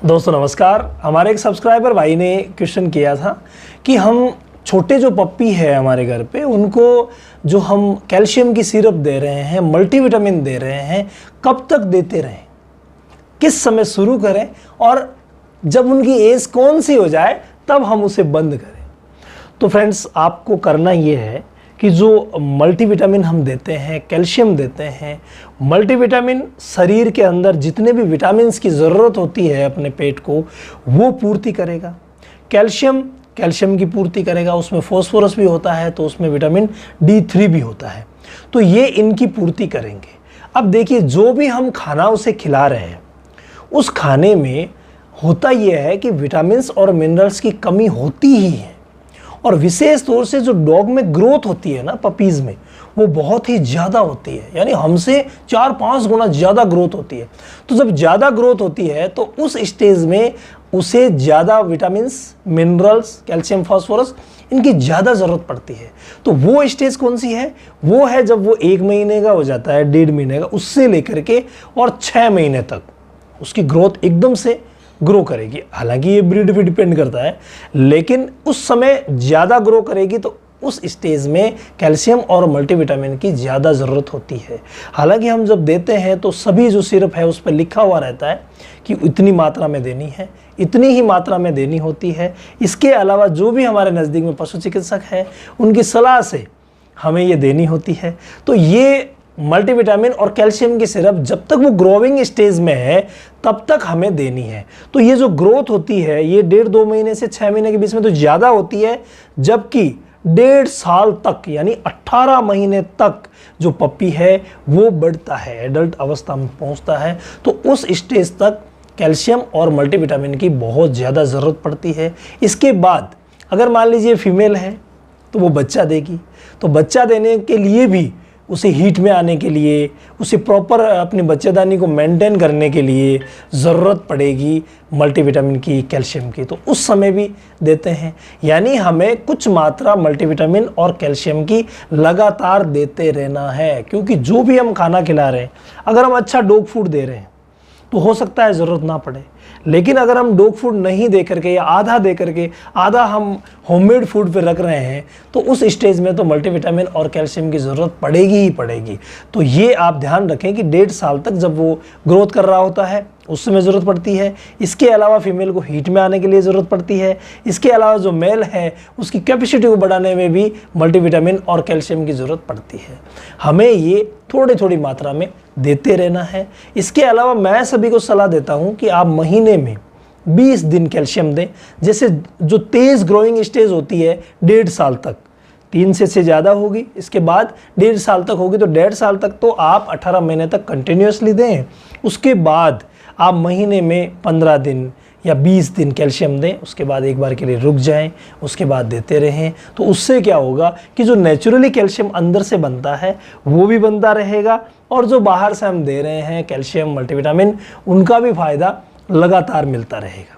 दोस्तों नमस्कार। हमारे एक सब्सक्राइबर भाई ने क्वेश्चन किया था कि हम छोटे जो पप्पी है हमारे घर पे उनको जो हम कैल्शियम की सिरप दे रहे हैं, मल्टीविटामिन दे रहे हैं, कब तक देते रहें, किस समय शुरू करें और जब उनकी एज कौन सी हो जाए तब हम उसे बंद करें। तो फ्रेंड्स, आपको करना ये है कि जो मल्टीविटामिन हम देते हैं, कैल्शियम देते हैं, मल्टीविटामिन शरीर के अंदर जितने भी विटामिन्स की ज़रूरत होती है अपने पेट को वो पूर्ति करेगा। कैल्शियम की पूर्ति करेगा, उसमें फॉस्फोरस भी होता है तो उसमें विटामिन D3 भी होता है, तो ये इनकी पूर्ति करेंगे। अब देखिए, जो भी हम खाना उसे खिला रहे हैं उस खाने में होता यह है कि विटामिन्स और मिनरल्स की कमी होती ही है, और विशेष तौर से जो डॉग में ग्रोथ होती है ना, पपीज़ में, वो बहुत ही ज़्यादा होती है, यानी हमसे 4-5 गुना ज़्यादा ग्रोथ होती है। तो जब ज़्यादा ग्रोथ होती है तो उस स्टेज में उसे ज़्यादा विटामिन्स, मिनरल्स, कैल्शियम, फास्फोरस इनकी ज़्यादा ज़रूरत पड़ती है। तो वो स्टेज कौन सी है? वो है जब वो 1 महीने का हो जाता है, 1.5 महीने का, उससे लेकर के और 6 महीने तक उसकी ग्रोथ एकदम से ग्रो करेगी। हालांकि ये ब्रीड पे डिपेंड करता है, लेकिन उस समय ज़्यादा ग्रो करेगी तो उस स्टेज में कैल्शियम और मल्टीविटामिन की ज़्यादा ज़रूरत होती है। हालांकि हम जब देते हैं तो सभी जो सिरप है उस पर लिखा हुआ रहता है कि इतनी मात्रा में देनी है, इतनी ही मात्रा में देनी होती है। इसके अलावा जो भी हमारे नज़दीक में पशु चिकित्सक है उनकी सलाह से हमें ये देनी होती है। तो ये मल्टीविटामिन और कैल्शियम की सिरप जब तक वो ग्रोइंग स्टेज में है तब तक हमें देनी है। तो ये जो ग्रोथ होती है ये 1.5-2 महीने से 6 महीने के बीच में तो ज़्यादा होती है, जबकि 1.5 साल तक यानी 18 महीने तक जो पप्पी है वो बढ़ता है, एडल्ट अवस्था में पहुंचता है। तो उस स्टेज तक कैल्शियम और मल्टीविटामिन की बहुत ज़्यादा ज़रूरत पड़ती है। इसके बाद अगर मान लीजिए फीमेल है तो वो बच्चा देगी, तो बच्चा देने के लिए भी उसे हीट में आने के लिए, उसे प्रॉपर अपनी बच्चेदानी को मेंटेन करने के लिए ज़रूरत पड़ेगी मल्टीविटामिन की, कैल्शियम की, तो उस समय भी देते हैं। यानी हमें कुछ मात्रा मल्टीविटामिन और कैल्शियम की लगातार देते रहना है, क्योंकि जो भी हम खाना खिला रहे हैं, अगर हम अच्छा डॉग फूड दे रहे हैं तो हो सकता है ज़रूरत ना पड़े, लेकिन अगर हम डॉग फूड नहीं दे करके या आधा दे करके आधा हम होममेड फूड पे रख रहे हैं तो उस स्टेज में तो मल्टीविटामिन और कैल्शियम की ज़रूरत पड़ेगी ही पड़ेगी। तो ये आप ध्यान रखें कि 1.5 साल तक जब वो ग्रोथ कर रहा होता है उस समय ज़रूरत पड़ती है। इसके अलावा फीमेल को हीट में आने के लिए ज़रूरत पड़ती है। इसके अलावा जो मेल है उसकी कैपेसिटी को बढ़ाने में भी मल्टीविटामिन और कैल्शियम की ज़रूरत पड़ती है। हमें ये थोड़ी थोड़ी मात्रा में देते रहना है। इसके अलावा मैं सभी को सलाह देता हूँ कि आप महीने में 20 दिन कैल्शियम दें। जैसे जो तेज़ ग्रोइंग स्टेज होती है 1.5 साल तक, 3 से ज़्यादा होगी, इसके बाद 1.5 साल तक होगी, तो 1.5 साल तक तो आप 18 महीने तक कंटिन्यूसली दें। उसके बाद आप महीने में 15 दिन या 20 दिन कैल्शियम दें, उसके बाद एक बार के लिए रुक जाएं, उसके बाद देते रहें। तो उससे क्या होगा कि जो नेचुरली कैल्शियम अंदर से बनता है वो भी बनता रहेगा, और जो बाहर से हम दे रहे हैं कैल्शियम, मल्टीविटामिन, उनका भी फ़ायदा लगातार मिलता रहेगा।